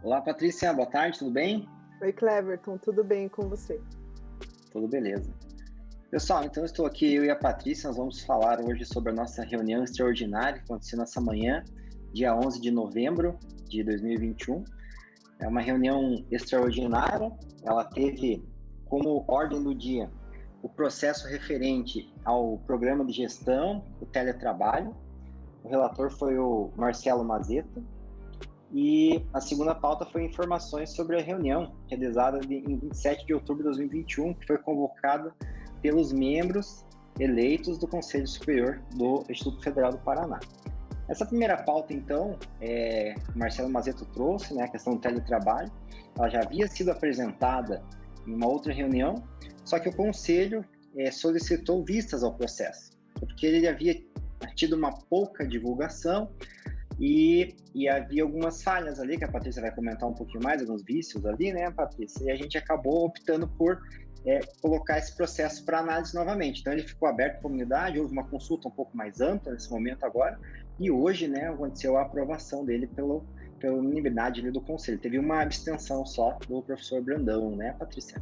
Olá, Patrícia, boa tarde, tudo bem? Oi, Cleverton, tudo bem com você? Tudo beleza. Pessoal, então eu estou aqui, eu e a Patrícia, nós vamos falar hoje sobre a nossa reunião extraordinária que aconteceu nessa manhã, dia 11 de novembro de 2021. É uma reunião extraordinária, ela teve como ordem do dia o processo referente ao programa de gestão, o teletrabalho. O relator foi o Marcelo Mazzetta. E a segunda pauta foi informações sobre a reunião realizada em 27 de outubro de 2021, que foi convocada pelos membros eleitos do Conselho Superior do Instituto Federal do Paraná. Essa primeira pauta, então, o Marcelo Mazzetta trouxe, né, a questão do teletrabalho. Ela já havia sido apresentada em uma outra reunião, só que o Conselho solicitou vistas ao processo, porque ele havia tido uma pouca divulgação e havia algumas falhas ali, que a Patrícia vai comentar um pouquinho mais, alguns vícios ali, né, Patrícia? E a gente acabou optando por colocar esse processo para análise novamente. Então, ele ficou aberto à comunidade, houve uma consulta um pouco mais ampla nesse momento agora, e hoje, né, aconteceu a aprovação dele pela unanimidade ali do Conselho. Teve uma abstenção só do professor Brandão, né, Patrícia?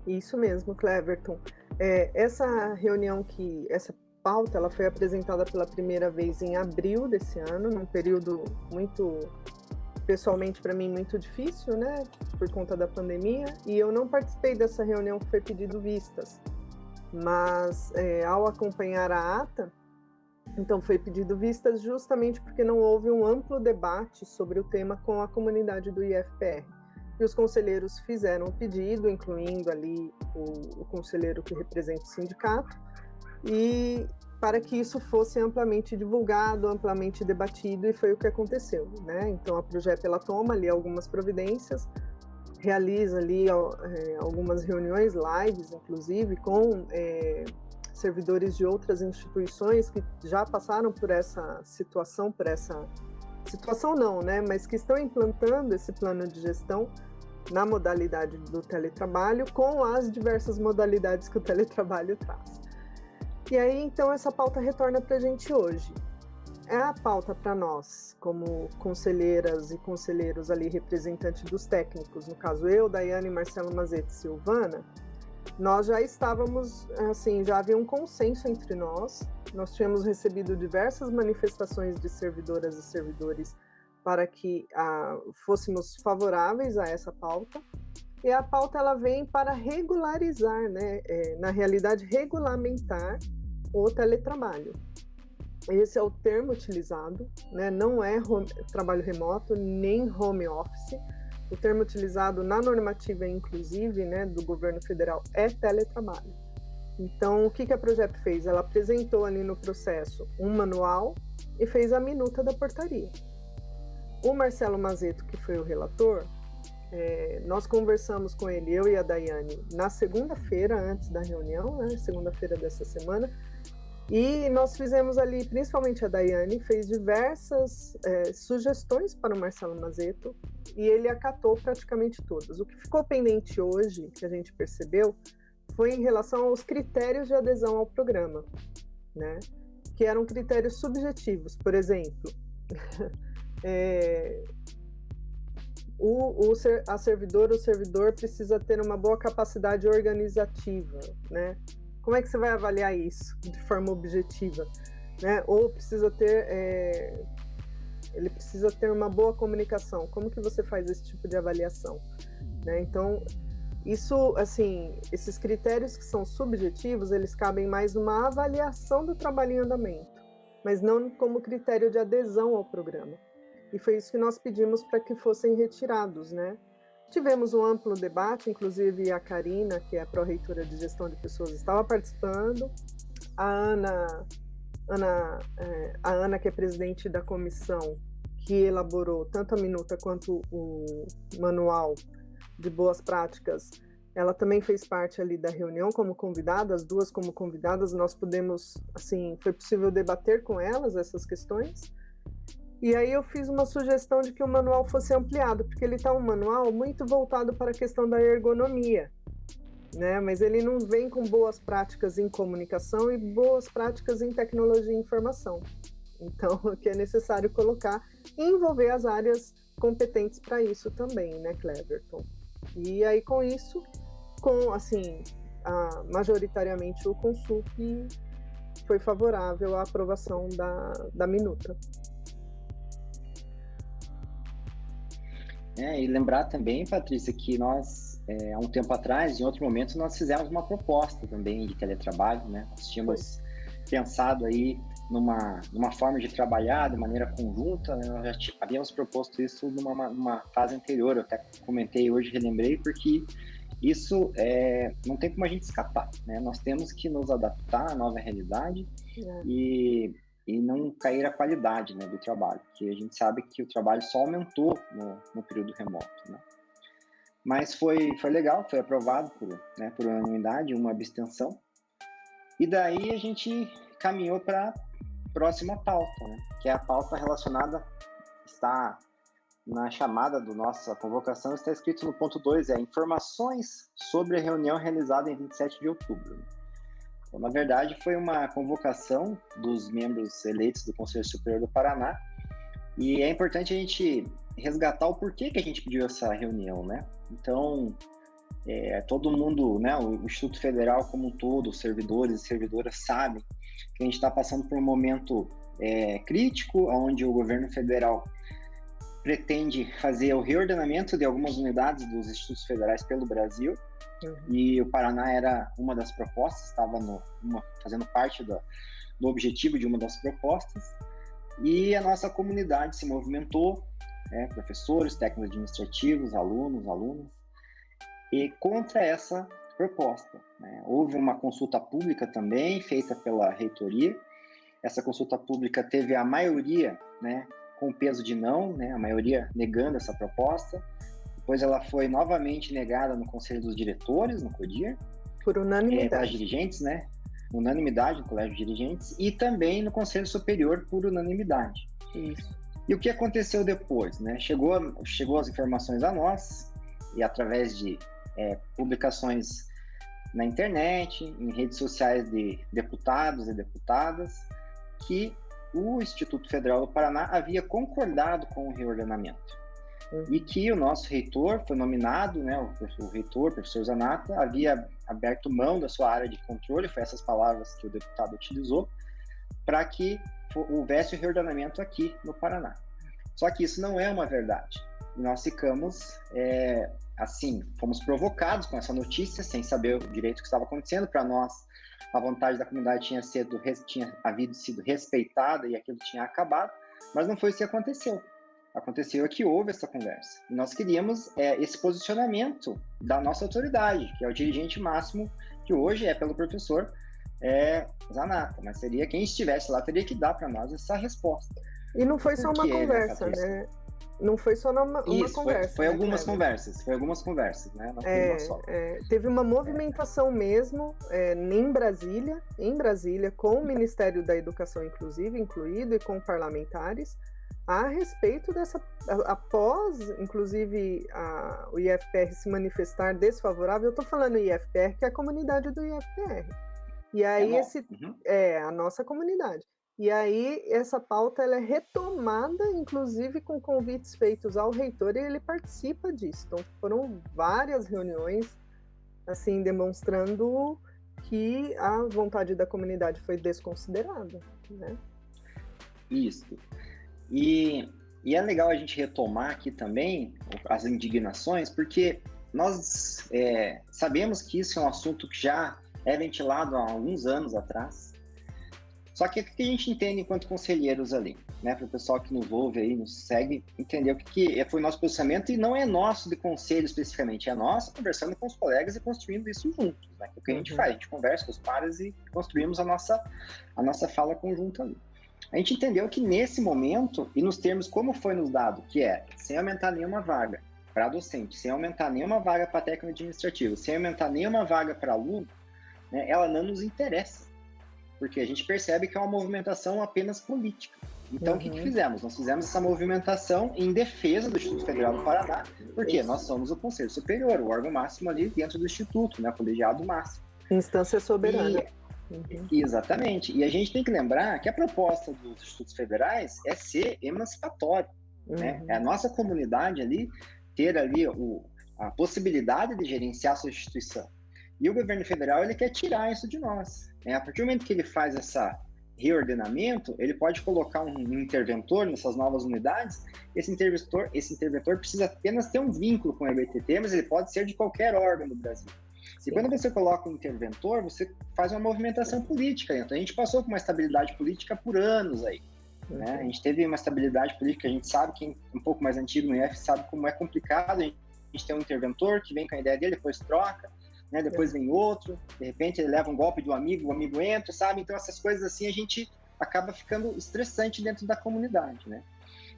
Isso mesmo, Cleverton. Essa reunião essa pauta, ela foi apresentada pela primeira vez em abril desse ano, num período muito, pessoalmente para mim, muito difícil, né, por conta da pandemia, e eu não participei dessa reunião que foi pedido vistas, mas ao acompanhar a ata, então foi pedido vistas justamente porque não houve um amplo debate sobre o tema com a comunidade do IFPR. E os conselheiros fizeram o pedido, incluindo ali o conselheiro que representa o sindicato, e para que isso fosse amplamente divulgado, amplamente debatido, e foi o que aconteceu, né? Então a Progep, ela toma ali algumas providências, realiza ali algumas reuniões, lives, inclusive, com servidores de outras instituições que já passaram por essa situação, não, né? Mas que estão implantando esse plano de gestão na modalidade do teletrabalho, com as diversas modalidades que o teletrabalho traz. E aí, então, essa pauta retorna para a gente hoje. É a pauta para nós, como conselheiras e conselheiros ali, representantes dos técnicos, no caso eu, Daiane, Marcelo Mazzetta e Silvana, nós já estávamos, assim, já havia um consenso entre nós tínhamos recebido diversas manifestações de servidoras e servidores para que fôssemos favoráveis a essa pauta. E a pauta, ela vem para regularizar, né, na realidade, regulamentar o teletrabalho. Esse é o termo utilizado, né, não é trabalho remoto, nem home office. O termo utilizado na normativa, inclusive, né, do governo federal, é teletrabalho. Então, o que a Progep fez? Ela apresentou ali no processo um manual e fez a minuta da portaria. O Marcelo Mazzetta, que foi o relator, nós conversamos com ele, eu e a Daiane, na segunda-feira, antes da reunião, né, segunda-feira dessa semana, e nós fizemos ali, principalmente a Daiane, fez diversas sugestões para o Marcelo Mazzetta, e ele acatou praticamente todas. O que ficou pendente hoje, que a gente percebeu, foi em relação aos critérios de adesão ao programa, né, que eram critérios subjetivos. Por exemplo, a servidora ou servidor precisa ter uma boa capacidade organizativa, né? Como é que você vai avaliar isso de forma objetiva, né? Ou precisa ter, ele precisa ter uma boa comunicação. Como que você faz esse tipo de avaliação, né? Então, isso, assim, esses critérios que são subjetivos, eles cabem mais numa avaliação do trabalho em andamento, mas não como critério de adesão ao programa. E foi isso que nós pedimos para que fossem retirados, né? Tivemos um amplo debate, inclusive a Karina, que é a pró-reitora de gestão de pessoas, estava participando, a Ana, que é presidente da comissão, que elaborou tanto a minuta quanto o manual de boas práticas, ela também fez parte ali da reunião como convidada, as duas como convidadas, nós pudemos, assim, foi possível debater com elas essas questões. E aí eu fiz uma sugestão de que o manual fosse ampliado, porque ele está um manual muito voltado para a questão da ergonomia, né? Mas ele não vem com boas práticas em comunicação e boas práticas em tecnologia e informação. Então, o que é necessário colocar e envolver as áreas competentes para isso também, né, Cleverton? E aí, com isso, majoritariamente o Consulp foi favorável à aprovação da minuta. E lembrar também, Patrícia, que nós, há um tempo atrás, em outro momento, nós fizemos uma proposta também de teletrabalho, né? Nós tínhamos pensado aí numa forma de trabalhar de maneira conjunta, né? Nós já havíamos proposto isso numa fase anterior, eu até comentei hoje, relembrei, porque isso não tem como a gente escapar, né? Nós temos que nos adaptar à nova realidade e não cair a qualidade, né, do trabalho, porque a gente sabe que o trabalho só aumentou no período remoto, né? Mas foi legal, foi aprovado por unanimidade, uma abstenção, e daí a gente caminhou para a próxima pauta, né, que é a pauta relacionada, está na chamada da nossa convocação, está escrito no ponto 2, informações sobre a reunião realizada em 27 de outubro. Então, na verdade, foi uma convocação dos membros eleitos do Conselho Superior do Paraná, e é importante a gente resgatar o porquê que a gente pediu essa reunião, né? Então, todo mundo, né, o Instituto Federal como um todo, os servidores e servidoras sabem que a gente está passando por um momento crítico, onde o governo federal pretende fazer o reordenamento de algumas unidades dos institutos federais pelo Brasil, e o Paraná era uma das propostas, estava fazendo parte do objetivo de uma das propostas, e a nossa comunidade se movimentou, professores, técnicos administrativos, alunos, e contra essa proposta, né? Houve uma consulta pública também, feita pela reitoria. Essa consulta pública teve a maioria, né, com peso de não, né, a maioria negando essa proposta. Depois ela foi novamente negada no Conselho dos Diretores, no CODIR. Por unanimidade. Pelas dirigentes, né? Unanimidade no Colégio de Dirigentes. E também no Conselho Superior, por unanimidade. Isso. E o que aconteceu depois, né? Chegou as informações a nós, e através de publicações na internet, em redes sociais de deputados e deputadas, que o Instituto Federal do Paraná havia concordado com o reordenamento. E que o nosso reitor foi nominado, né, o reitor, o professor Zanata, havia aberto mão da sua área de controle, foi essas palavras que o deputado utilizou, para que houvesse o reordenamento aqui no Paraná. Só que isso não é uma verdade. E nós ficamos, fomos provocados com essa notícia, sem saber o direito que estava acontecendo. Para nós, a vontade da comunidade tinha sido respeitada e aquilo tinha acabado, mas não foi isso que aconteceu. Aconteceu que houve essa conversa. E nós queríamos esse posicionamento da nossa autoridade, que é o dirigente máximo, que hoje é pelo professor Zanata, mas seria quem estivesse lá teria que dar para nós essa resposta. E não foi só uma conversa, né? Não foi só uma conversa. Foi algumas conversas, né? Não foi uma só. Teve uma movimentação mesmo em Brasília, com o Ministério da Educação incluído, e com parlamentares, a respeito após, inclusive, o IFPR se manifestar desfavorável. Eu estou falando IFPR, que é a comunidade do IFPR. E aí, a nossa comunidade. E aí, essa pauta ela é retomada, inclusive, com convites feitos ao reitor, e ele participa disso. Então, foram várias reuniões, assim, demonstrando que a vontade da comunidade foi desconsiderada, né? Isso. E é legal a gente retomar aqui também as indignações, porque nós sabemos que isso é um assunto que já é ventilado há alguns anos atrás. Só que o que a gente entende enquanto conselheiros ali, né? Para o pessoal que nos ouve aí, nos segue, entender o que foi o nosso posicionamento, e não é nosso de conselho especificamente, é nosso conversando com os colegas e construindo isso juntos, né? O que a gente faz, a gente conversa com os pares e construímos a nossa fala conjunta ali. A gente entendeu que nesse momento, e nos termos como foi nos dado, que é sem aumentar nenhuma vaga para docente, sem aumentar nenhuma vaga para técnico administrativo, sem aumentar nenhuma vaga para aluno, né, ela não nos interessa, porque a gente percebe que é uma movimentação apenas política. Então, o que fizemos? Nós fizemos essa movimentação em defesa do Instituto Federal do Paraná, porque nós somos o Conselho Superior, o órgão máximo ali dentro do Instituto, né, o colegiado máximo. Instância soberana. Exatamente. E a gente tem que lembrar que a proposta dos institutos federais é ser emancipatório. né? É a nossa comunidade ali ter ali a possibilidade de gerenciar a sua instituição. E o governo federal, ele quer tirar isso de nós, né? A partir do momento que ele faz essa reordenamento, ele pode colocar um interventor nessas novas unidades. Esse interventor precisa apenas ter um vínculo com o EBTT, mas ele pode ser de qualquer órgão do Brasil. Sim. E quando você coloca um interventor, você faz uma movimentação política. Então, a gente passou por uma estabilidade política por anos aí. Né? A gente teve uma estabilidade política, a gente sabe, quem é um pouco mais antigo no IF sabe como é complicado. A gente tem um interventor que vem com a ideia dele, depois troca, né? Depois vem outro, de repente ele leva um golpe do amigo, o amigo entra, sabe? Então essas coisas assim a gente acaba ficando estressante dentro da comunidade, né?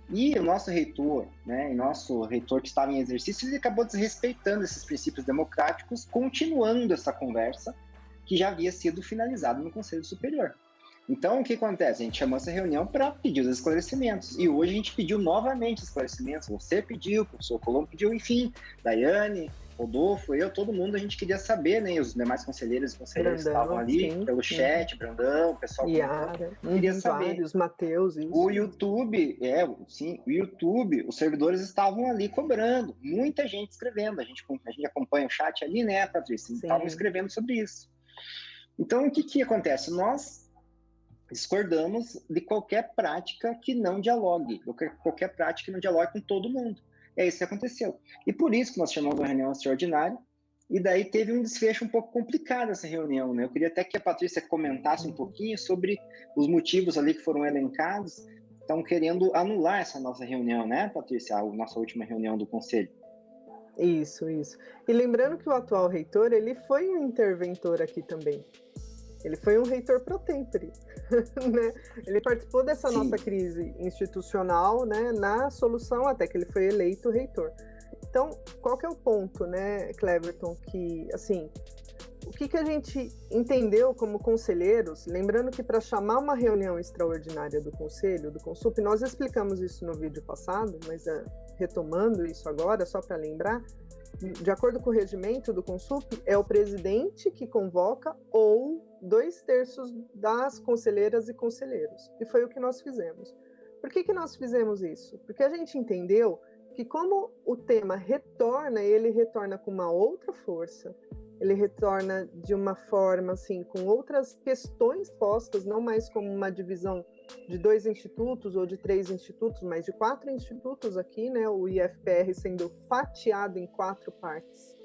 E o nosso reitor, né, e nosso reitor que estava em exercício, ele acabou desrespeitando esses princípios democráticos, continuando essa conversa que já havia sido finalizada no Conselho Superior. Então, o que acontece? A gente chamou essa reunião para pedir os esclarecimentos. E hoje a gente pediu novamente esclarecimentos. Você pediu, o professor Colombo pediu, enfim, Daiane, Rodolfo, eu, todo mundo, a gente queria saber, né? Os demais conselheiros e conselheiros que estavam ali, sim, pelo chat, Brandão, o pessoal queria saber. Vários, Matheus, isso. O YouTube, o YouTube, os servidores estavam ali cobrando, muita gente escrevendo. A gente acompanha o chat ali, né, Patrícia? Estavam escrevendo sobre isso. Então, o que acontece? Nós discordamos de qualquer prática que não dialogue, qualquer prática que não dialogue com todo mundo. É isso que aconteceu. E por isso que nós chamamos uma reunião extraordinária, e daí teve um desfecho um pouco complicado essa reunião, né? Eu queria até que a Patrícia comentasse um pouquinho sobre os motivos ali que foram elencados. Estão querendo anular essa nossa reunião, né, Patrícia? A nossa última reunião do Conselho. Isso. E lembrando que o atual reitor, ele foi um interventor aqui também. Ele foi um reitor pro tempore, né? Ele participou dessa nossa crise institucional, né, na solução até que ele foi eleito reitor. Então, qual que é o ponto, né, Cleverton, que, assim, o que a gente entendeu como conselheiros, lembrando que para chamar uma reunião extraordinária do Conselho, do Consup, nós explicamos isso no vídeo passado, mas retomando isso agora, só para lembrar, de acordo com o regimento do Consup, é o presidente que convoca ou 2/3 das conselheiras e conselheiros. E foi o que nós fizemos. Por que nós fizemos isso? Porque a gente entendeu que como o tema retorna, ele retorna com uma outra força, ele retorna de uma forma, assim, com outras questões postas, não mais como uma divisão de 2 institutos ou de 3 institutos, mas de 4 institutos aqui, né? O IFPR sendo fatiado em 4 partes.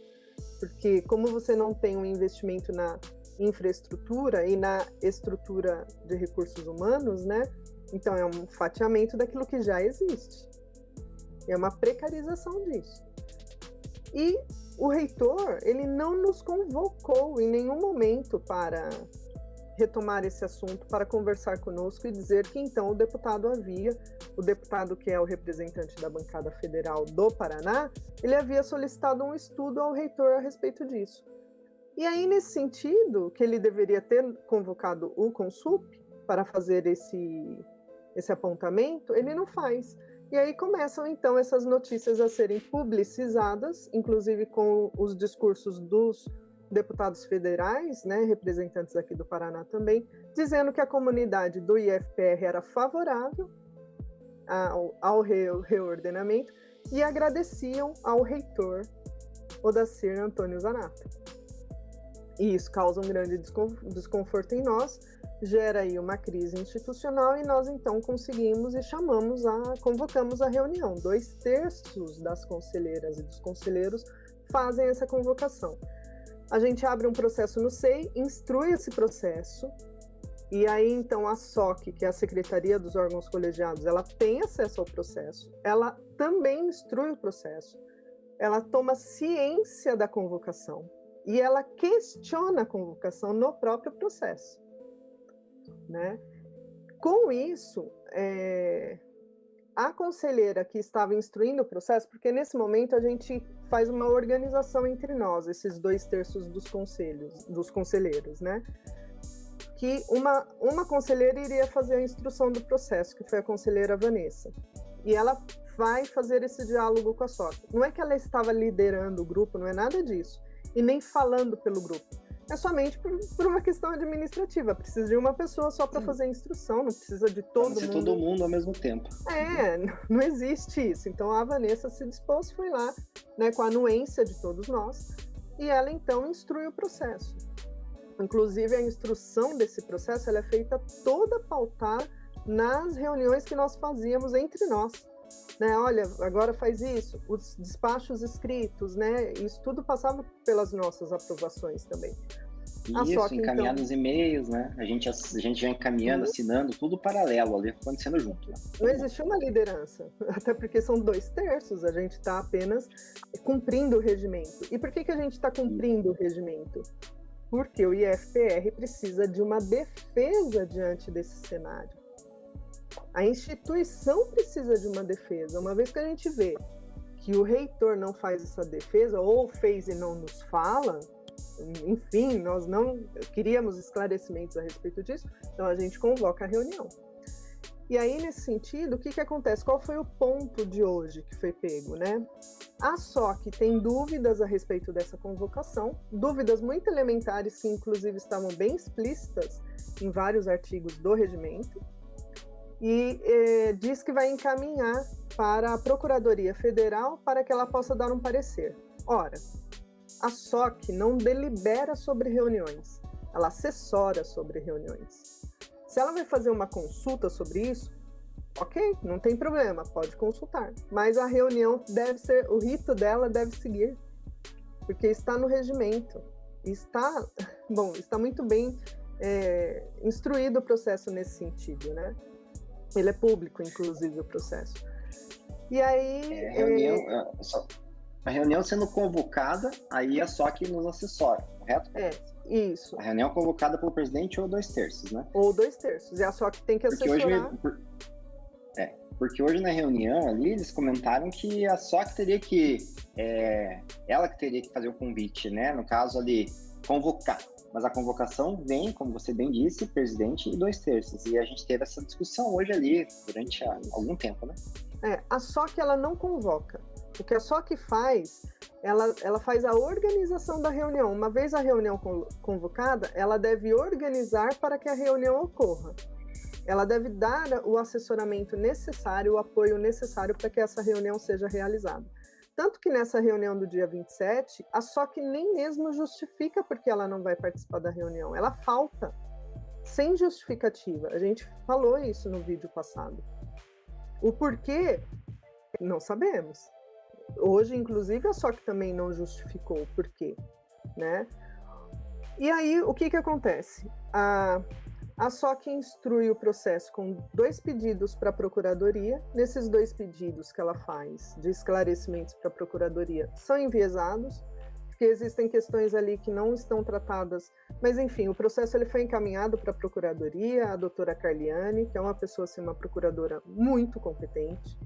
Porque como você não tem um investimento na infraestrutura e na estrutura de recursos humanos, né? Então é um fatiamento daquilo que já existe. É uma precarização disso. E o reitor, ele não nos convocou em nenhum momento para retomar esse assunto, para conversar conosco e dizer que então o deputado que é o representante da bancada federal do Paraná, ele havia solicitado um estudo ao reitor a respeito disso. E aí, nesse sentido, que ele deveria ter convocado o Consup para fazer esse apontamento, ele não faz. E aí começam, então, essas notícias a serem publicizadas, inclusive com os discursos dos deputados federais, né, representantes aqui do Paraná também, dizendo que a comunidade do IFPR era favorável ao reordenamento e agradeciam ao reitor Odacir Antônio Zanata. E isso causa um grande desconforto em nós, gera aí uma crise institucional e nós então conseguimos e convocamos a reunião. 2/3 das conselheiras e dos conselheiros fazem essa convocação. A gente abre um processo no SEI, instrui esse processo, e aí então a SOC, que é a Secretaria dos Órgãos Colegiados, ela tem acesso ao processo, ela também instrui o processo, ela toma ciência da convocação e ela questiona a convocação no próprio processo, né? Com isso, a conselheira que estava instruindo o processo, porque nesse momento a gente faz uma organização entre nós, esses 2/3 dos conselheiros, né? Que uma conselheira iria fazer a instrução do processo, que foi a conselheira Vanessa. E ela vai fazer esse diálogo com a SOC. Não é que ela estava liderando o grupo, não é nada disso. E nem falando pelo grupo. é somente por uma questão administrativa. Precisa de uma pessoa só para fazer a instrução, não precisa de todo mundo. Todo mundo ao mesmo tempo. Não existe isso. Então a Vanessa se dispôs, foi lá, né, com a anuência de todos nós, e ela então instrui o processo. Inclusive a instrução desse processo ela é feita toda pautada nas reuniões que nós fazíamos entre nós. Né, olha, agora faz isso, os despachos escritos, né, isso tudo passava pelas nossas aprovações também. Isso, encaminhar nos e-mails, né, a gente já encaminhando, assinando, tudo paralelo ali, acontecendo junto. Né? Não existe uma liderança, até porque são 2/3, a gente está apenas cumprindo o regimento. E por que a gente está cumprindo o regimento? Porque o IFPR precisa de uma defesa diante desse cenário. A instituição precisa de uma defesa. Uma vez que a gente vê que o reitor não faz essa defesa, ou fez e não nos fala, enfim, nós não queríamos esclarecimentos a respeito disso, então a gente convoca a reunião. E aí, nesse sentido, o que acontece? Qual foi o ponto de hoje que foi pego, né? A SOC tem dúvidas a respeito dessa convocação, dúvidas muito elementares que, inclusive, estavam bem explícitas em vários artigos do regimento, e diz que vai encaminhar para a Procuradoria Federal para que ela possa dar um parecer. Ora, a SOC não delibera sobre reuniões, ela assessora sobre reuniões. Se ela vai fazer uma consulta sobre isso, ok, não tem problema, pode consultar. Mas a reunião deve ser, o rito dela deve seguir, porque está no regimento. Está muito bem instruído o processo nesse sentido, né? Ele é público, inclusive, o processo. E aí... A reunião sendo convocada, aí a SOC nos assessora, correto? Isso. A reunião convocada pelo presidente ou 2/3, né? Ou 2/3. E a SOC tem que assessorar... Porque hoje na reunião ali, eles comentaram que a SOC teria que... ela que teria que fazer o convite, né? No caso ali, convocar. Mas a convocação vem, como você bem disse, presidente e 2/3. E a gente teve essa discussão hoje ali, durante algum tempo, né? A SOC, ela não convoca. O que a SOC faz, ela faz a organização da reunião. Uma vez a reunião convocada, ela deve organizar para que a reunião ocorra. Ela deve dar o assessoramento necessário, o apoio necessário para que essa reunião seja realizada. Tanto que nessa reunião do dia 27, a SOC nem mesmo justifica porque ela não vai participar da reunião. Ela falta, sem justificativa. A gente falou isso no vídeo passado. O porquê, não sabemos. Hoje, inclusive, a SOC também não justificou o porquê, né? E aí, o que acontece? A SOC instrui o processo com 2 pedidos para a Procuradoria. Nesses 2 pedidos que ela faz de esclarecimentos para a Procuradoria são enviesados, porque existem questões ali que não estão tratadas. Mas, enfim, o processo ele foi encaminhado para a Procuradoria, a doutora Carliane, que é uma pessoa, assim, uma procuradora muito competente,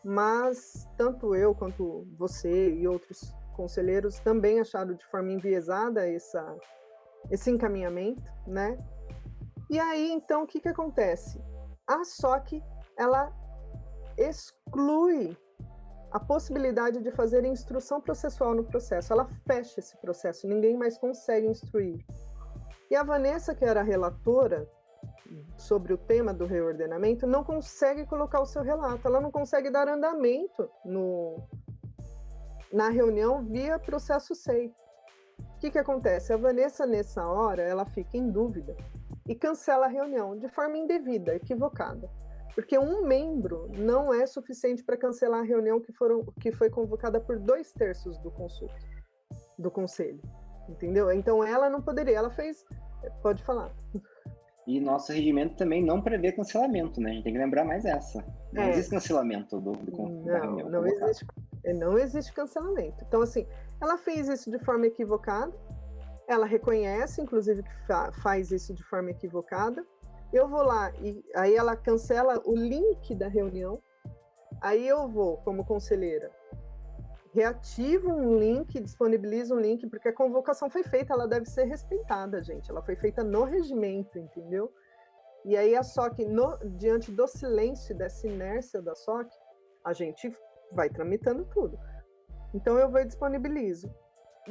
mas tanto eu quanto você e outros conselheiros também acharam de forma enviesada esse encaminhamento, né? E aí, então, o que acontece? A SOC, ela exclui a possibilidade de fazer instrução processual no processo. Ela fecha esse processo, ninguém mais consegue instruir. E a Vanessa, que era a relatora sobre o tema do reordenamento, não consegue colocar o seu relato, ela não consegue dar andamento na reunião via processo SEI. O que acontece? A Vanessa, nessa hora, ela fica em dúvida e cancela a reunião de forma indevida, equivocada. Porque um membro não é suficiente para cancelar a reunião que foi convocada por 2/3 do conselho, entendeu? Então ela não poderia, ela fez... Pode falar. E nosso regimento também não prevê cancelamento, né? A gente tem que lembrar mais essa. Não existe cancelamento da reunião. Não existe cancelamento. Então, assim, ela fez isso de forma equivocada, ela reconhece, inclusive, que faz isso de forma equivocada. Eu vou lá e aí ela cancela o link da reunião. Aí eu vou, como conselheira, reativo um link, disponibilizo um link, porque a convocação foi feita, ela deve ser respeitada, gente. Ela foi feita no regimento, entendeu? E aí a SOC, diante do silêncio, dessa inércia da SOC, a gente vai tramitando tudo. Então eu vou e disponibilizo.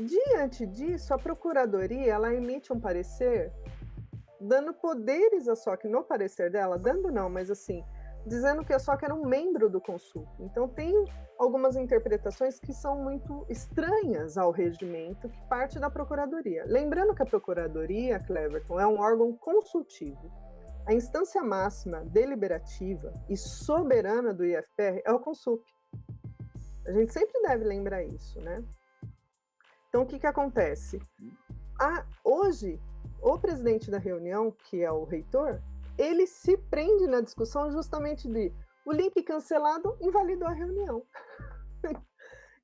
Diante disso, a Procuradoria, ela emite um parecer dando poderes à SOC no parecer dela, dando não, mas assim, dizendo que a SOC era um membro do Consul. Então tem algumas interpretações que são muito estranhas ao regimento que parte da Procuradoria. Lembrando que a Procuradoria, Cleverton, é um órgão consultivo. A instância máxima, deliberativa e soberana do IFPR é o Consul. A gente sempre deve lembrar isso, né? Então, o que acontece? Hoje, o presidente da reunião, que é o reitor, ele se prende na discussão justamente de o link cancelado invalidou a reunião.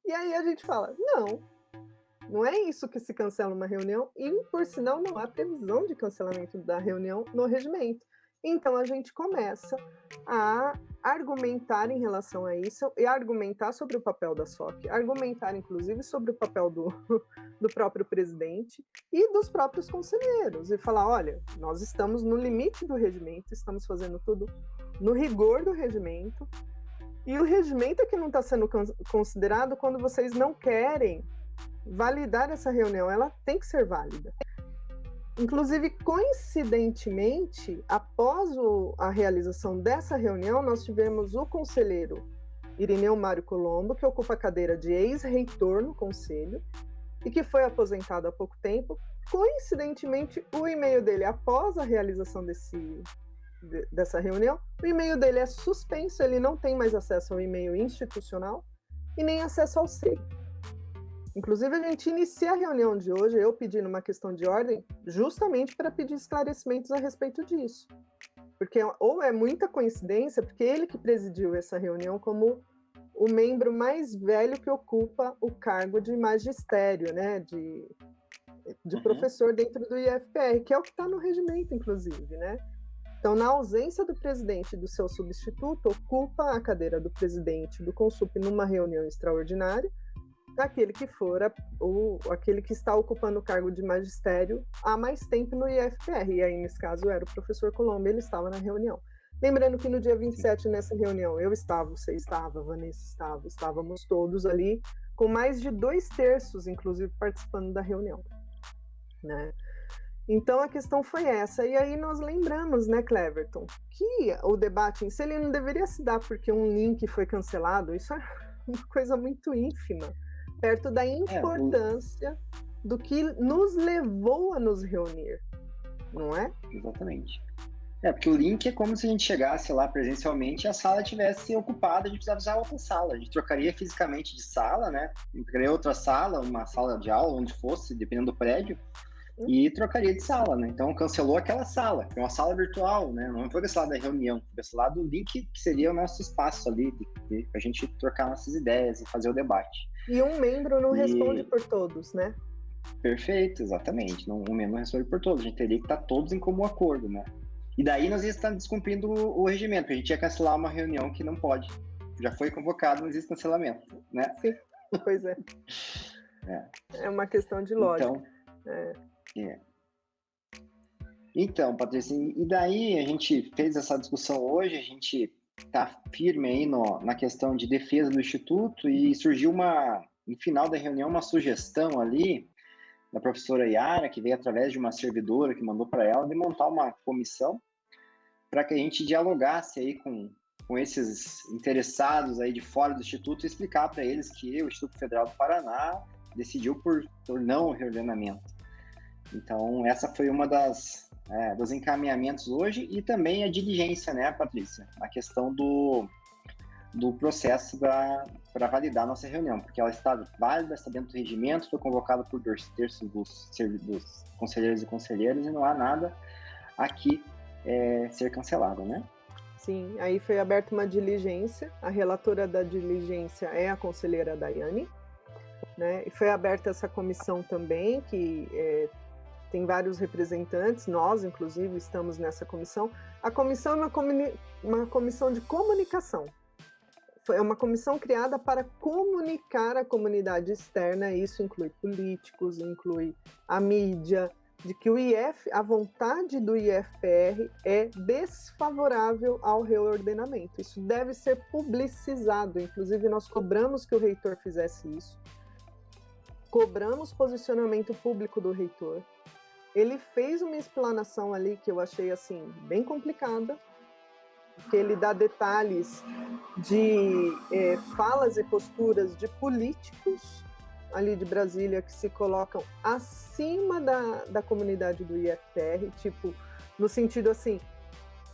E aí a gente fala, não é isso que se cancela uma reunião, e por sinal não há previsão de cancelamento da reunião no regimento. Então a gente começa a argumentar em relação a isso e argumentar sobre o papel da SOC, argumentar inclusive sobre o papel do próprio presidente e dos próprios conselheiros e falar, olha, nós estamos no limite do regimento, estamos fazendo tudo no rigor do regimento e o regimento é que não está sendo considerado quando vocês não querem validar essa reunião, ela tem que ser válida. Inclusive, coincidentemente, após a realização dessa reunião, nós tivemos o conselheiro Irineu Mário Colombo, que ocupa a cadeira de ex-reitor no conselho e que foi aposentado há pouco tempo. Coincidentemente, o e-mail dele, após a realização dessa reunião, o e-mail dele é suspenso, ele não tem mais acesso ao e-mail institucional e nem acesso ao SEI. Inclusive, a gente inicia a reunião de hoje, eu pedindo uma questão de ordem, justamente para pedir esclarecimentos a respeito disso. Porque ou é muita coincidência, porque ele que presidiu essa reunião como o membro mais velho que ocupa o cargo de magistério, né, de professor dentro do IFPR, que é o que está no regimento, inclusive, né? Então, na ausência do presidente e do seu substituto, ocupa a cadeira do presidente do Consup numa reunião extraordinária, aquele que está ocupando o cargo de magistério há mais tempo no IFPR, e aí nesse caso era o professor Colombo, ele estava na reunião. Lembrando que no dia 27, nessa reunião, eu estava, você estava, a Vanessa estava, estávamos todos ali, com mais de 2/3, inclusive, participando da reunião, né? Então a questão foi essa, e aí nós lembramos, né, Cleverton, que o debate em si ele não deveria se dar porque um link foi cancelado, isso é uma coisa muito ínfima, perto da importância do que nos levou a nos reunir, não é? Exatamente. Porque o link é como se a gente chegasse lá presencialmente e a sala tivesse ocupada, a gente precisava usar outra sala. A gente trocaria fisicamente de sala, né? Trocaria outra sala, uma sala de aula, onde fosse, dependendo do prédio, e trocaria de sala, né? Então cancelou aquela sala, que é uma sala virtual, né? Não foi cancelada da reunião, foi cancelado o link que seria o nosso espaço ali, para a gente trocar nossas ideias e fazer o debate. E um membro não responde por todos, né? Perfeito, exatamente. Um membro não responde por todos, a gente teria que estar todos em comum acordo, né? E daí nós ia estar descumprindo o regimento, porque a gente ia cancelar uma reunião que não pode. Já foi convocado, não existe cancelamento, né? Sim, pois é. É uma questão de lógica. Então, Patrícia, e daí a gente fez essa discussão hoje, a gente está firme aí na questão de defesa do Instituto e surgiu no final da reunião uma sugestão ali da professora Yara, que veio através de uma servidora que mandou para ela, de montar uma comissão para que a gente dialogasse aí com esses interessados aí de fora do Instituto e explicar para eles que o Instituto Federal do Paraná decidiu por não reordenamento. Então, essa foi uma dos encaminhamentos hoje e também a diligência, né, Patrícia? A questão do processo para validar a nossa reunião, porque ela está válida, está dentro do regimento, foi convocada por 2/3 dos conselheiros e conselheiras e não há nada aqui ser cancelado, né? Sim, aí foi aberta uma diligência, a relatora da diligência é a conselheira Daiane, né? E foi aberta essa comissão também, que tem vários representantes, nós, inclusive, estamos nessa comissão. A comissão é uma comissão de comunicação. É uma comissão criada para comunicar à comunidade externa, isso inclui políticos, inclui a mídia, de que a vontade do IFPR é desfavorável ao reordenamento. Isso deve ser publicizado, inclusive nós cobramos que o reitor fizesse isso. cobramos posicionamento público do reitor. Ele fez uma explanação ali que eu achei assim bem complicada, que ele dá detalhes de falas e posturas de políticos ali de Brasília que se colocam acima da comunidade do IFPR, tipo, no sentido assim,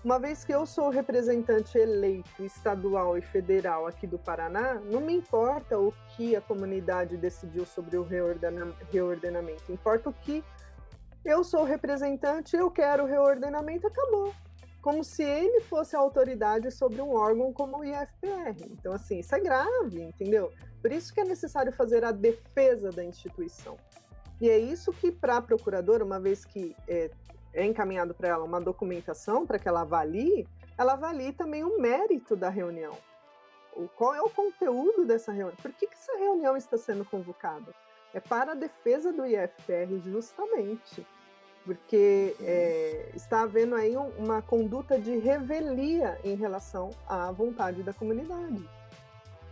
uma vez que eu sou representante eleito estadual e federal aqui do Paraná, não me importa o que a comunidade decidiu sobre o reordenamento, importa o que eu sou representante, eu quero reordenamento, acabou. Como se ele fosse a autoridade sobre um órgão como o IFPR. Então, assim, isso é grave, entendeu? Por isso que é necessário fazer a defesa da instituição. E é isso que, para a procuradora, uma vez que é encaminhado para ela uma documentação para que ela avalie também o mérito da reunião. Qual é o conteúdo dessa reunião? Por que essa reunião está sendo convocada? É para a defesa do IFPR, justamente, porque está havendo aí uma conduta de revelia em relação à vontade da comunidade.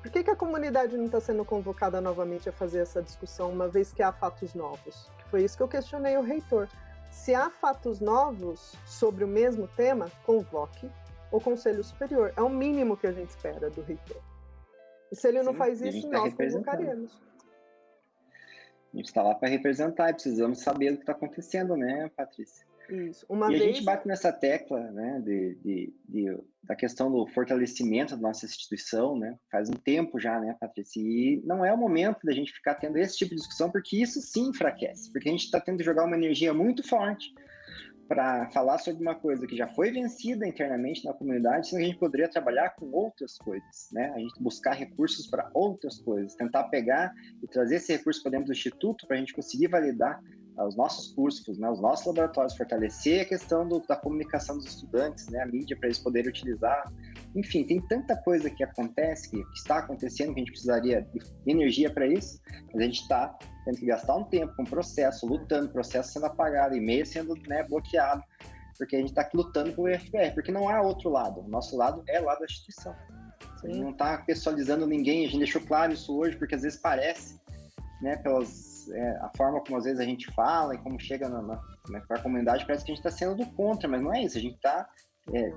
Por que a comunidade não está sendo convocada novamente a fazer essa discussão, uma vez que há fatos novos? Foi isso que eu questionei o reitor. Se há fatos novos sobre o mesmo tema, convoque o Conselho Superior. É o mínimo que a gente espera do reitor. E se ele não faz isso, nós convocaremos. A gente está lá para representar e precisamos saber o que está acontecendo, né, Patrícia? Isso. A gente bate nessa tecla, né, da questão do fortalecimento da nossa instituição, né, faz um tempo já, né, Patrícia? E não é o momento da gente ficar tendo esse tipo de discussão, porque isso sim enfraquece, porque a gente está tendo que jogar uma energia muito forte para falar sobre uma coisa que já foi vencida internamente na comunidade, sendo que a gente poderia trabalhar com outras coisas, né? A gente buscar recursos para outras coisas, tentar pegar e trazer esse recurso para dentro do Instituto para a gente conseguir validar os nossos cursos, né, os nossos laboratórios, fortalecer a questão da comunicação dos estudantes, né, a mídia para eles poderem utilizar. Enfim, tem tanta coisa que acontece, que está acontecendo, que a gente precisaria de energia para isso, mas a gente está tendo que gastar um tempo com o processo, lutando, processo sendo apagado, e-mail sendo, né, bloqueado, porque a gente está lutando pelo IFPR, porque não há outro lado. O nosso lado é o lado da instituição. A gente não está pessoalizando ninguém, a gente deixou claro isso hoje, porque às vezes parece, né, a forma como às vezes a gente fala e como chega para a comunidade, parece que a gente está sendo do contra, mas não é isso, a gente está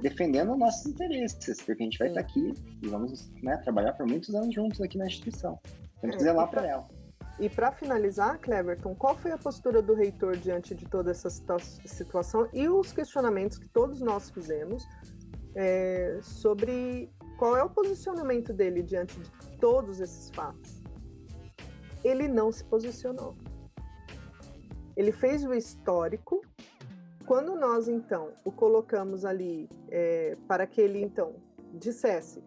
defendendo os nossos interesses, porque a gente vai estar aqui e vamos, né, trabalhar por muitos anos juntos aqui na instituição. Temos que zelar por ela. E para finalizar, Cleverton, qual foi a postura do reitor diante de toda essa situação e os questionamentos que todos nós fizemos sobre qual é o posicionamento dele diante de todos esses fatos? Ele não se posicionou. Ele fez o histórico. Quando nós, então, o colocamos ali para que ele, então, dissesse: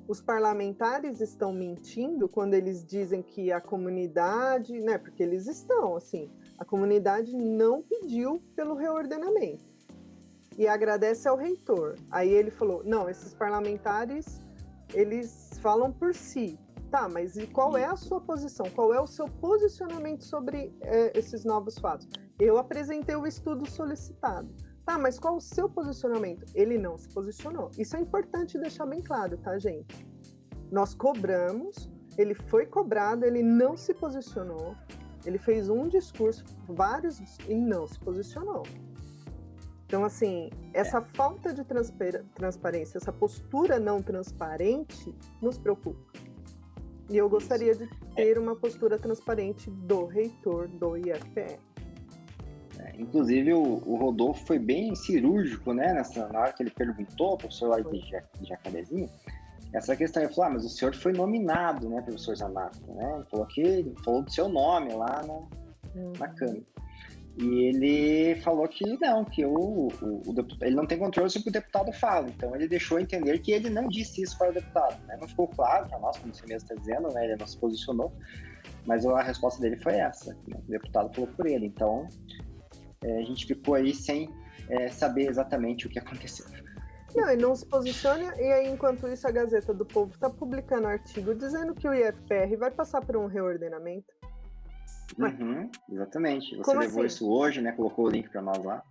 os parlamentares estão mentindo quando eles dizem que a comunidade, né, porque eles estão, assim, a comunidade não pediu pelo reordenamento. E agradece ao reitor. Aí ele falou: não, esses parlamentares, eles falam por si. Tá, mas e qual é a sua posição? Qual é o seu posicionamento sobre esses novos fatos? Eu apresentei o estudo solicitado. Tá, mas qual o seu posicionamento? Ele não se posicionou. Isso é importante deixar bem claro, tá, gente? Nós cobramos, ele foi cobrado, ele não se posicionou. Ele fez um discurso, vários, e não se posicionou. Então, assim, essa falta de transparência, essa postura não transparente, nos preocupa. E eu gostaria de ter uma postura transparente do reitor do IFPR. Inclusive, o Rodolfo foi bem cirúrgico, né, na hora que ele perguntou ao professor lá de Jacarezinho, essa questão. Ele falou: mas o senhor foi nominado, né, professor Zanata, né? Ele falou do seu nome lá na Câmara. E ele falou que não, que ele não tem controle sobre o que o deputado fala. Então, ele deixou entender que ele não disse isso para o deputado, né? Não ficou claro para nós, como você mesmo está dizendo, né? Ele não se posicionou, mas a resposta dele foi essa, né? O deputado falou por ele. Então, a gente ficou aí sem saber exatamente o que aconteceu. Não, ele não se posiciona, e aí, enquanto isso, a Gazeta do Povo está publicando artigo dizendo que o IFPR vai passar por um reordenamento. Exatamente. Você Como levou assim? Isso hoje, né? Colocou o link para nós lá.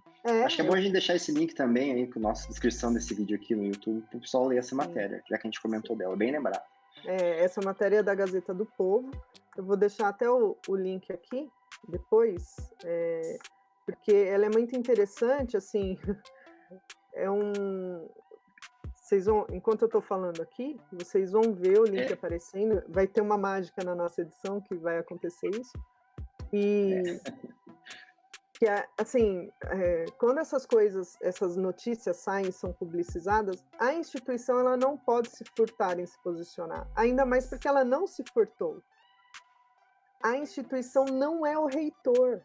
Acho que é bom a gente deixar esse link também aí com a nossa descrição desse vídeo aqui no YouTube para o pessoal ler essa matéria, já que a gente comentou dela, bem lembrado. Essa matéria é da Gazeta do Povo. Eu vou deixar até o link aqui depois, porque ela é muito interessante, assim, vocês vão, enquanto eu estou falando aqui, vocês vão ver o link aparecendo, vai ter uma mágica na nossa edição que vai acontecer isso, e que assim, quando essas notícias saem, são publicizadas, a instituição ela não pode se furtar em se posicionar, ainda mais porque ela não se furtou. A instituição não é o reitor.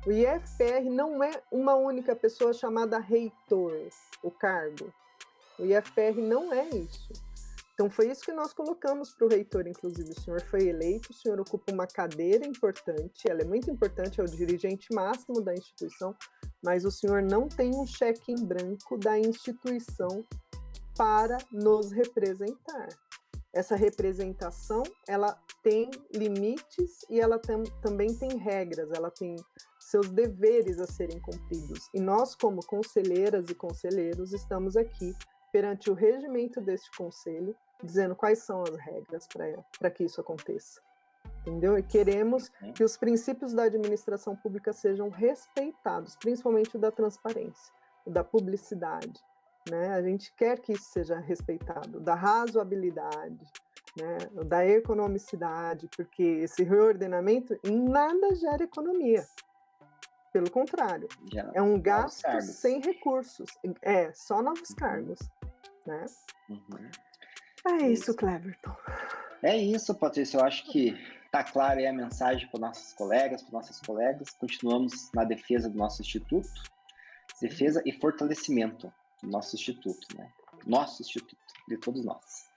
O IFPR não é uma única pessoa chamada reitor, o cargo. O IFPR não é isso. Então foi isso que nós colocamos para o reitor, inclusive. O senhor foi eleito, o senhor ocupa uma cadeira importante, ela é muito importante, é o dirigente máximo da instituição, mas o senhor não tem um cheque em branco da instituição para nos representar. Essa representação, ela tem limites e ela também tem regras, ela tem seus deveres a serem cumpridos. E nós, como conselheiras e conselheiros, estamos aqui perante o regimento deste conselho, dizendo quais são as regras para que isso aconteça. Entendeu? E queremos que os princípios da administração pública sejam respeitados, principalmente o da transparência, o da publicidade. Né? A gente quer que isso seja respeitado, da razoabilidade, né? Da economicidade, porque esse reordenamento em nada gera economia. Pelo contrário, é um gasto sem recursos. Só novos cargos. Né? É isso, Cleverton. É isso, Patrícia. Eu acho que está clara aí a mensagem para nossos colegas, para nossas colegas. Continuamos na defesa do nosso instituto, defesa e fortalecimento do nosso instituto, né? Nosso instituto, de todos nós.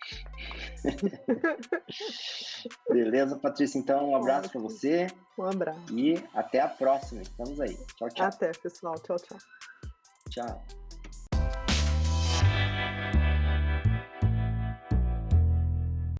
Beleza, Patrícia? Então, um abraço para você. Um abraço. E até a próxima. Estamos aí. Tchau, tchau. Até, pessoal. Tchau, tchau. Tchau.